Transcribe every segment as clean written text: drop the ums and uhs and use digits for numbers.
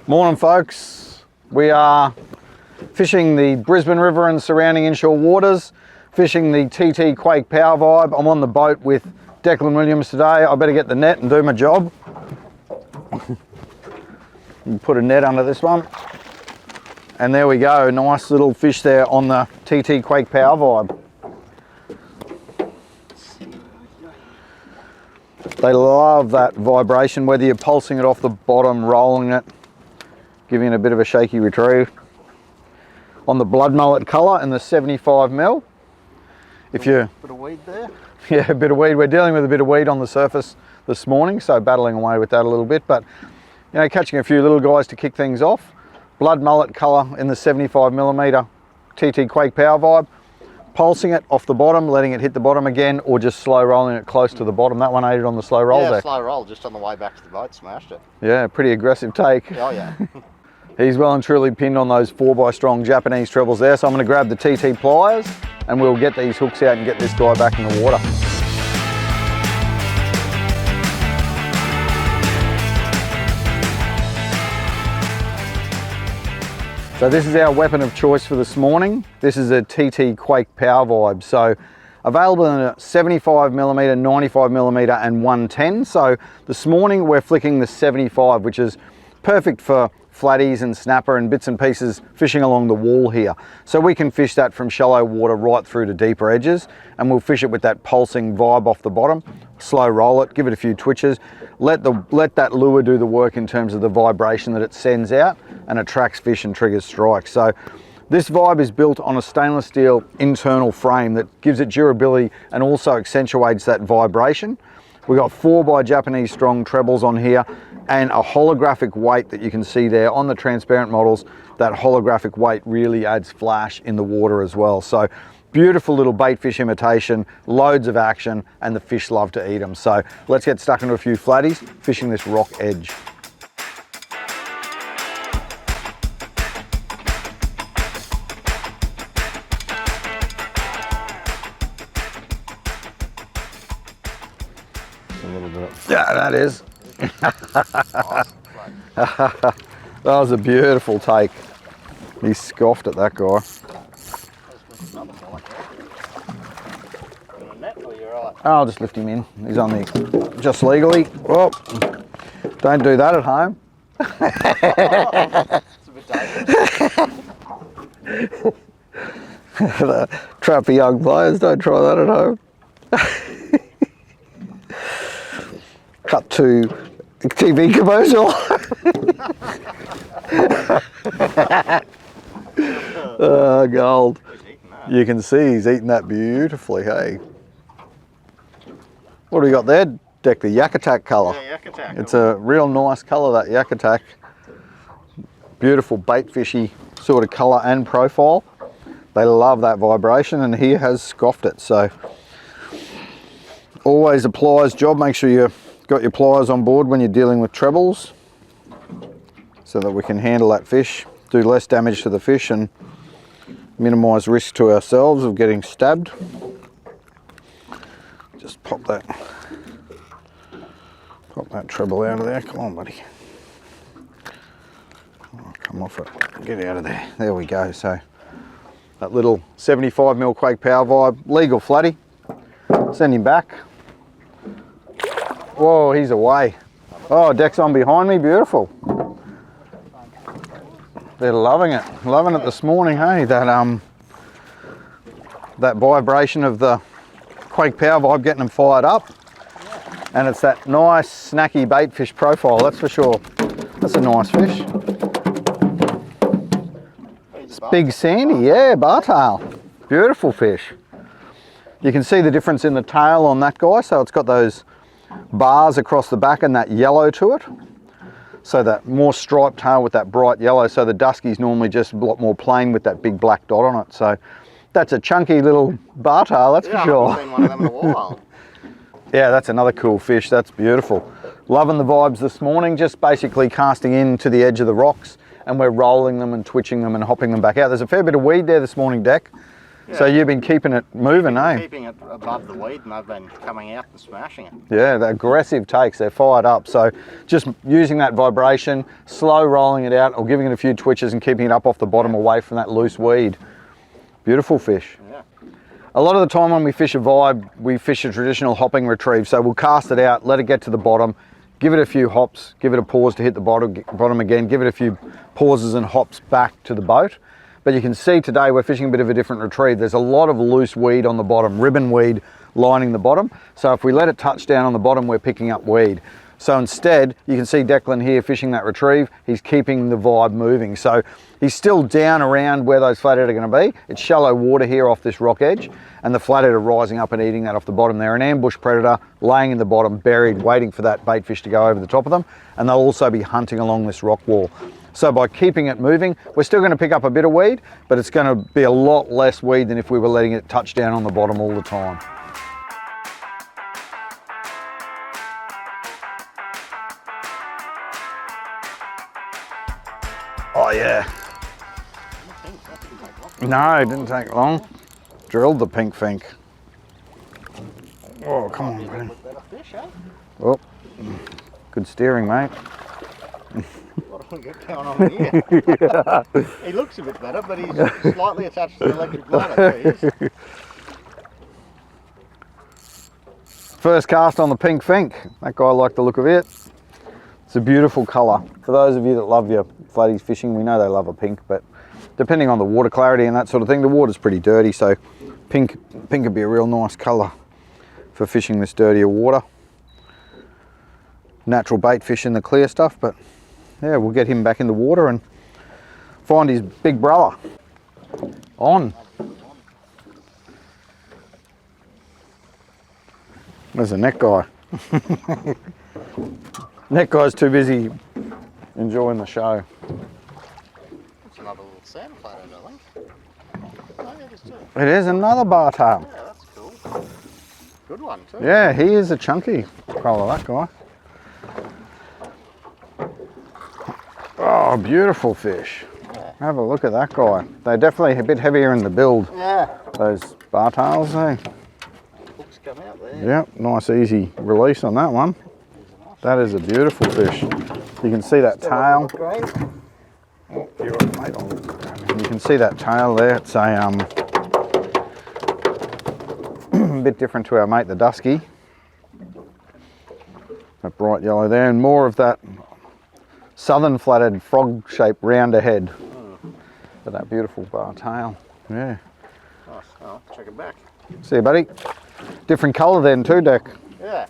Morning folks, we are fishing the Brisbane River and surrounding inshore waters, fishing the TT Quake Power Vibe. I'm on the boat with Declan Williams today. I better get the net and do my job. Put a net under this one. And there we go, nice little fish there on the TT Quake Power Vibe. They love that vibration, whether you're pulsing it off the bottom, rolling it, giving it a bit of a shaky retrieve. On the blood mullet colour and the 75mm. If you bit of weed there. Yeah, a bit of weed. We're dealing with a bit of weed on the surface this morning, so battling away with that a little bit, but you know, catching a few little guys to kick things off. Blood mullet colour in the 75mm TT Quake Power Vibe. Pulsing it off the bottom, letting it hit the bottom again, or just slow rolling it close to the bottom. That one aided on the slow roll there. Yeah, slow roll, just on the way back to the boat, smashed it. Yeah, pretty aggressive take. Oh yeah. He's well and truly pinned on those 4x strong Japanese trebles there, so I'm going to grab the TT Pliers and we'll get these hooks out and get this guy back in the water. So this is our weapon of choice for this morning. This is a TT Quake Power Vibe. So available in a 75mm, 95mm and 110. So this morning we're flicking the 75, which is perfect for flatties and snapper and bits and pieces fishing along the wall here. So we can fish that from shallow water right through to deeper edges, and we'll fish it with that pulsing vibe off the bottom, slow roll it, give it a few twitches, let that lure do the work in terms of the vibration that it sends out and attracts fish and triggers strikes. So this vibe is built on a stainless steel internal frame that gives it durability and also accentuates that vibration. We've got 4x Japanese strong trebles on here and a holographic weight that you can see there on the transparent models. That holographic weight really adds flash in the water as well. So beautiful little bait fish imitation, loads of action, and the fish love to eat them. So let's get stuck into a few flatties, fishing this rock edge. A little bit. Yeah, that is. That was a beautiful take. He scoffed at that guy. I'll just lift him in. He's on the just legally. Oh, don't do that at home. Trap for young players. Don't try that at home. Cut to TV commercial. Gold. You can see he's eating that beautifully, hey. What do we got there, Deck? The Yak Attack colour. Yeah, Yak Attack. It's a real nice colour, that Yak Attack. Beautiful bait fishy sort of colour and profile. They love that vibration, and he has scoffed it. So always a pliers job. Make sure you've got your pliers on board when you're dealing with trebles, so that we can handle that fish, do less damage to the fish and minimise risk to ourselves of getting stabbed. Just pop that treble out of there. Come on, buddy. Oh, come off it. Get out of there. There we go. So that little 75mm Quake Power Vibe, legal flatty. Send him back. Whoa, he's away. Oh, Deck's on behind me. Beautiful. They're loving it this morning, hey? That vibration of the Quake Power Vibe getting them fired up, and it's that nice snacky bait fish profile, that's for sure. That's a nice fish. It's big sandy, yeah, bar tail. Beautiful fish. You can see the difference in the tail on that guy, so it's got those bars across the back and that yellow to it. So that more striped tail with that bright yellow, so the dusky's normally just a lot more plain with that big black dot on it. So that's a chunky little bar tail, that's for sure. I haven't seen one of them in a while. Yeah, that's another cool fish. That's beautiful. Loving the vibes this morning, just basically casting in to the edge of the rocks, and we're rolling them and twitching them and hopping them back out. There's a fair bit of weed there this morning, Deck. So you've been keeping it moving, eh? Keeping it above the weed, and they've been coming out and smashing it. Yeah, the aggressive takes, they're fired up. So just using that vibration, slow rolling it out or giving it a few twitches and keeping it up off the bottom away from that loose weed. Beautiful fish. Yeah. A lot of the time when we fish a vibe, we fish a traditional hopping retrieve. So we'll cast it out, let it get to the bottom, give it a few hops, give it a pause to hit the bottom again, give it a few pauses and hops back to the boat. But you can see today we're fishing a bit of a different retrieve. There's a lot of loose weed on the bottom, ribbon weed lining the bottom. So if we let it touch down on the bottom, we're picking up weed. So instead, you can see Declan here fishing that retrieve. He's keeping the vibe moving. So he's still down around where those flathead are going to be. It's shallow water here off this rock edge, and the flathead are rising up and eating that off the bottom. They're an ambush predator laying in the bottom, buried, waiting for that bait fish to go over the top of them. And they'll also be hunting along this rock wall. So by keeping it moving, we're still going to pick up a bit of weed, but it's going to be a lot less weed than if we were letting it touch down on the bottom all the time. Oh yeah. No, it didn't take long. Drilled the pink fink. Oh, come on, buddy. Oh, good steering, mate. What have we got going on here? He looks a bit better, but he's slightly attached to the electric motor. First cast on the pink fink. That guy liked the look of it. It's a beautiful colour. For those of you that love your flatties fishing, we know they love a pink, but depending on the water clarity and that sort of thing, the water's pretty dirty, so pink would be a real nice colour for fishing this dirtier water. Natural bait fish in the clear stuff, but yeah, we'll get him back in the water and find his big brother. On. There's a net guy. Net guy's too busy enjoying the show. It's another little sand flathead, I think. Oh, yeah, there's two. It is another bar tail. Yeah, that's cool. Good one too. Yeah, he is a chunky colour, that guy. Oh, beautiful fish. Yeah. Have a look at that guy. They're definitely a bit heavier in the build. Yeah. Those bar tails, eh? Hooks come out there. Yep, nice easy release on that one. That is a beautiful fish. You can see that tail. Oh, you're right, mate. You can see that tail there. It's a bit different to our mate the dusky. That bright yellow there, and more of that southern flathead frog-shaped rounder head. But that beautiful bar tail. Yeah. Nice. Oh, check it back. See you, buddy. Different colour then too, Deck. Yeah.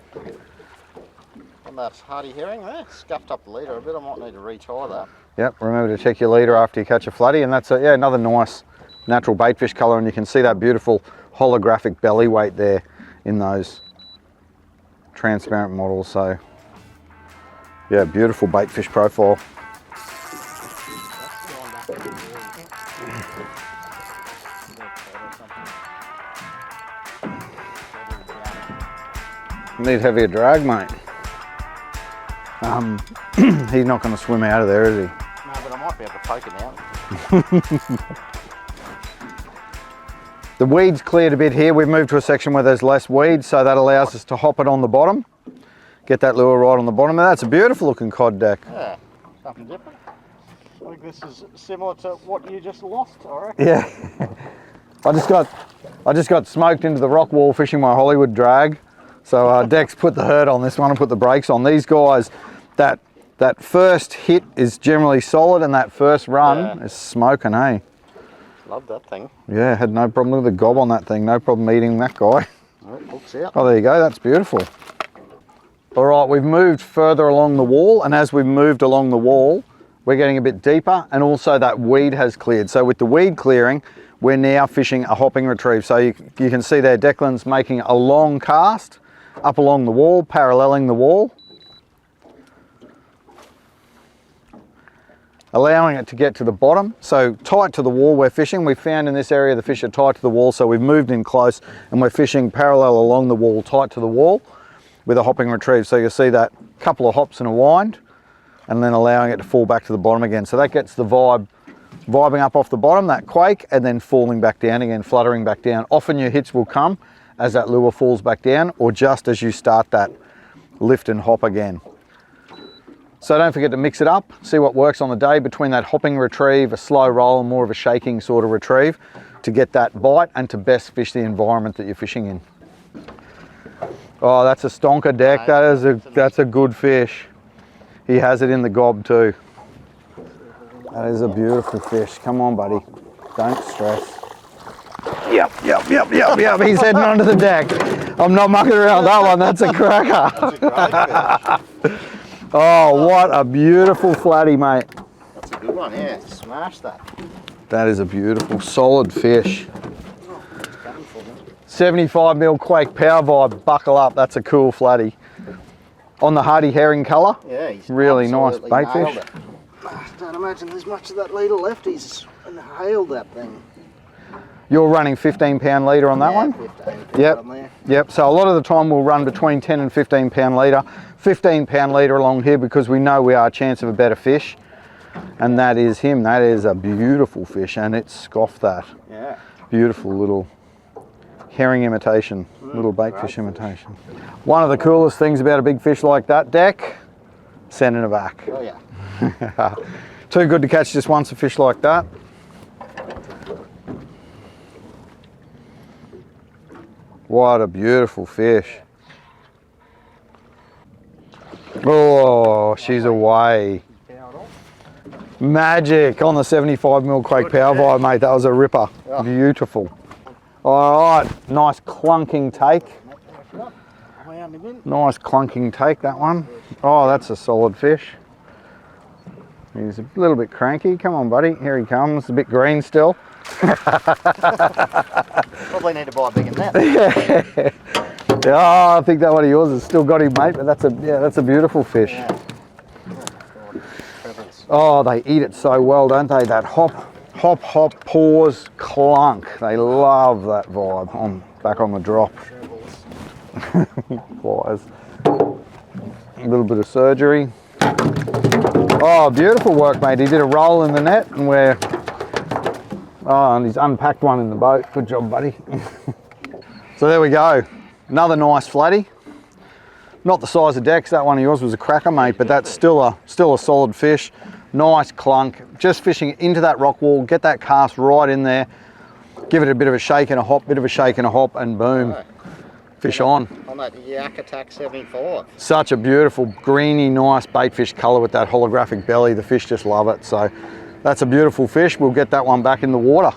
And that hardy herring there, scuffed up the leader a bit. I might need to retie that. Yep, remember to check your leader after you catch a flatty, and that's another nice natural baitfish colour, and you can see that beautiful holographic belly weight there in those transparent models. So yeah, beautiful baitfish profile. Need heavier drag, mate. He's not going to swim out of there, is he? No, but I might be able to poke him out. The weeds cleared a bit here. We've moved to a section where there's less weeds, so that allows us to hop it on the bottom. Get that lure right on the bottom. And that's a beautiful looking cod, Deck. Yeah, something different. I think this is similar to what you just lost, I reckon. Yeah. I just got smoked into the rock wall fishing my Hollywood drag. So Deck's put the hurt on this one and put the brakes on. These guys, that first hit is generally solid, and that first run is smoking, eh? Love that thing. Yeah, had no problem with the gob on that thing. No problem eating that guy. Oh, it hooks out. Oh, there you go. That's beautiful. All right, we've moved further along the wall, and as we've moved along the wall, we're getting a bit deeper, and also that weed has cleared. So with the weed clearing, we're now fishing a hopping retrieve. So you can see there, Declan's making a long cast up along the wall, paralleling the wall, allowing it to get to the bottom. So tight to the wall we're fishing. We found in this area the fish are tight to the wall, so we've moved in close and we're fishing parallel along the wall, tight to the wall with a hopping retrieve. So you'll see that couple of hops and a wind, and then allowing it to fall back to the bottom again. So that gets the vibe vibing up off the bottom, that quake, and then falling back down again, fluttering back down. Often your hits will come as that lure falls back down or just as you start that lift and hop again. So don't forget to mix it up, see what works on the day between that hopping retrieve, a slow roll, more of a shaking sort of retrieve to get that bite and to best fish the environment that you're fishing in. Oh, that's a stonker, Deck. That's a good fish. He has it in the gob too. That is a beautiful fish. Come on, buddy. Don't stress. Yep. He's heading onto the deck. I'm not mucking around that one. That's a cracker. That's a great fish. Oh, what a beautiful flatty, mate. That's a good one, yeah. Smash that. That is a beautiful, solid fish. Oh, it's coming for me. 75mm Quake Power Vibe. Buckle up. That's a cool flatty. On the hardy herring colour. Yeah, he's really nice bait nailed fish. it. I don't imagine there's much of that leader left. He's inhaled that thing. You're running 15-pound leader on that one? 15. Yep. On there. Yep. So a lot of the time we'll run between 10 and 15-pound leader. 15-pound leader along here because we know we are a chance of a better fish. And that is him. That is a beautiful fish, and it scoffed that. Yeah. Beautiful little herring imitation, little bait fish imitation. One of the coolest things about a big fish like that, Deck, sending it back. Oh yeah. Too good to catch just once a fish like that. What a beautiful fish. Oh, she's away. Magic on the 75mm Quake Power Vibe, mate. That was a ripper. Yeah. Beautiful. All right, nice clunking take. Nice clunking take, that one. Oh, that's a solid fish. He's a little bit cranky. Come on, buddy. Here he comes. A bit green still. Probably need to buy a bigger net. Oh, I think that one of yours has still got him, mate. But that's a beautiful fish. Yeah. Oh, they eat it so well, don't they? That hop, pause, clunk. They love that vibe. Back on the drop. Pliers. A little bit of surgery. Oh, beautiful work, mate. He did a roll in the net and and he's unpacked one in the boat. Good job, buddy. So there we go. Another nice flatty. Not the size of Dex. That one of yours was a cracker, mate, but that's still a solid fish. Nice clunk. Just fishing into that rock wall. Get that cast right in there. Give it a bit of a shake and a hop, and boom. Fish on. On that Yak Attack 75. Such a beautiful, greeny, nice bait fish colour with that holographic belly. The fish just love it. So that's a beautiful fish. We'll get that one back in the water.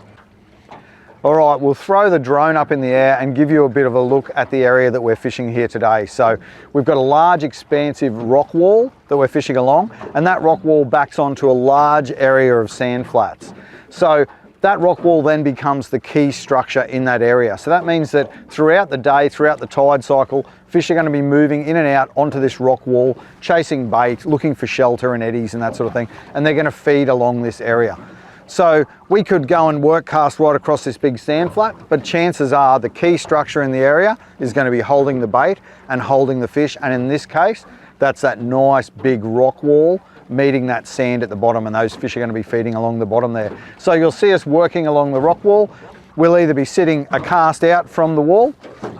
All right, we'll throw the drone up in the air and give you a bit of a look at the area that we're fishing here today. So we've got a large, expansive rock wall that we're fishing along, and that rock wall backs onto a large area of sand flats. So that rock wall then becomes the key structure in that area. So that means that throughout the day, throughout the tide cycle, fish are going to be moving in and out onto this rock wall, chasing bait, looking for shelter and eddies and that sort of thing, and they're going to feed along this area. So we could go and work cast right across this big sand flat, but chances are the key structure in the area is going to be holding the bait and holding the fish. And in this case, that's that nice big rock wall meeting that sand at the bottom, and those fish are going to be feeding along the bottom there. So you'll see us working along the rock wall. We'll either be sitting a cast out from the wall,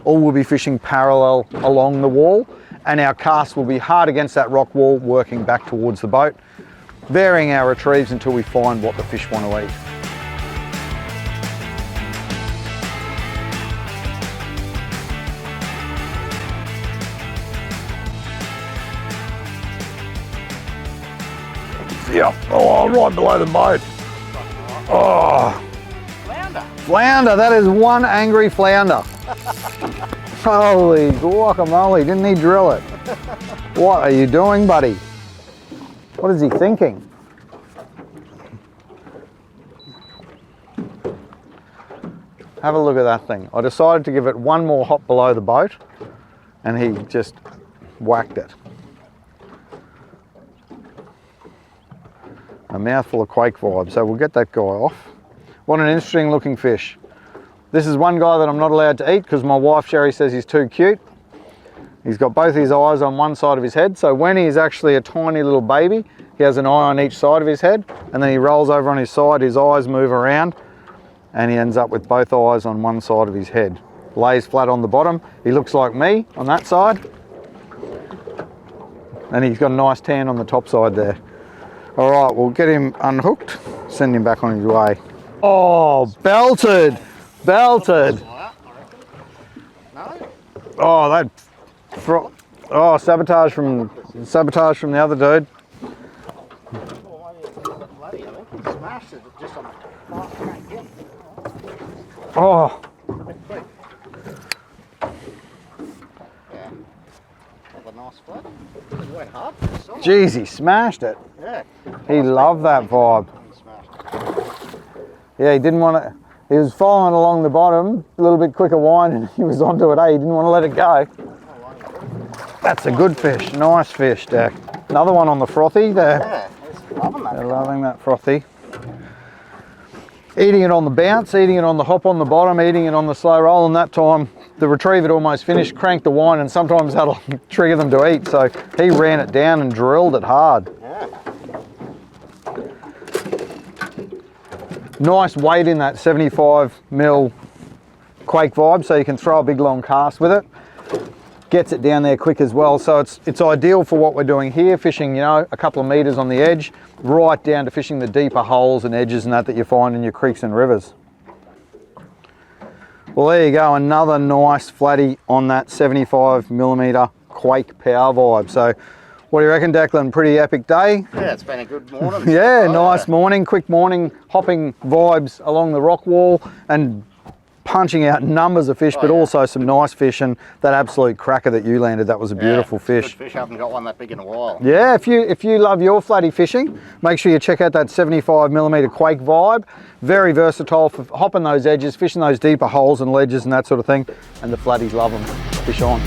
or we'll be fishing parallel along the wall, and our cast will be hard against that rock wall, working back towards the boat, varying our retrieves until we find what the fish want to eat. Yeah, oh, right below the boat. Oh, flounder, that is one angry flounder. Holy guacamole, didn't he drill it? What are you doing, buddy? What is he thinking? Have a look at that thing. I decided to give it one more hop below the boat, and he just whacked it. A mouthful of Quake Vibe, so we'll get that guy off. What an interesting looking fish. This is one guy that I'm not allowed to eat because my wife Sherry says he's too cute. He's got both his eyes on one side of his head, so when he's actually a tiny little baby, He has an eye on each side of his head, and then he rolls over on his side, his eyes move around, and he ends up with both eyes on one side of his head. Lays flat on the bottom. He looks like me on that side. And he's got a nice tan on the top side there. All right, we'll get him unhooked, send him back on his way. Oh, belted, belted. Oh, that, oh, sabotage from the other dude. Oh. Jeez, he smashed it. Yeah. He loved that vibe. Yeah, he didn't want to, he was following along the bottom, a little bit quicker wind, and he was onto it, eh? He didn't want to let it go. That's a good fish, nice fish, Deck. Another one on the frothy there. Yeah, he's loving that. They're loving that frothy. Eating it on the bounce, eating it on the hop on the bottom, eating it on the slow roll, and that time the retrieve had almost finished, cranked the wind, and sometimes that'll trigger them to eat. So he ran it down and drilled it hard. Yeah. Nice weight in that 75mm Quake Vibe, so you can throw a big long cast with it. Gets it down there quick as well, so it's ideal for what we're doing here, fishing, you know, a couple of meters on the edge, right down to fishing the deeper holes and edges and that you find in your creeks and rivers. Well, there you go, another nice flatty on that 75mm Quake Power Vibe. So what do you reckon, Declan? Pretty epic day? Yeah, it's been a good morning. Yeah, nice morning, quick morning, hopping vibes along the rock wall and punching out numbers of fish, but also some nice fish, and that absolute cracker that you landed, that was a beautiful fish. Good fish, I haven't got one that big in a while. Yeah, if you love your flatty fishing, make sure you check out that 75mm Quake Vibe. Very versatile for hopping those edges, fishing those deeper holes and ledges and that sort of thing, and the flatties love them. Fish on.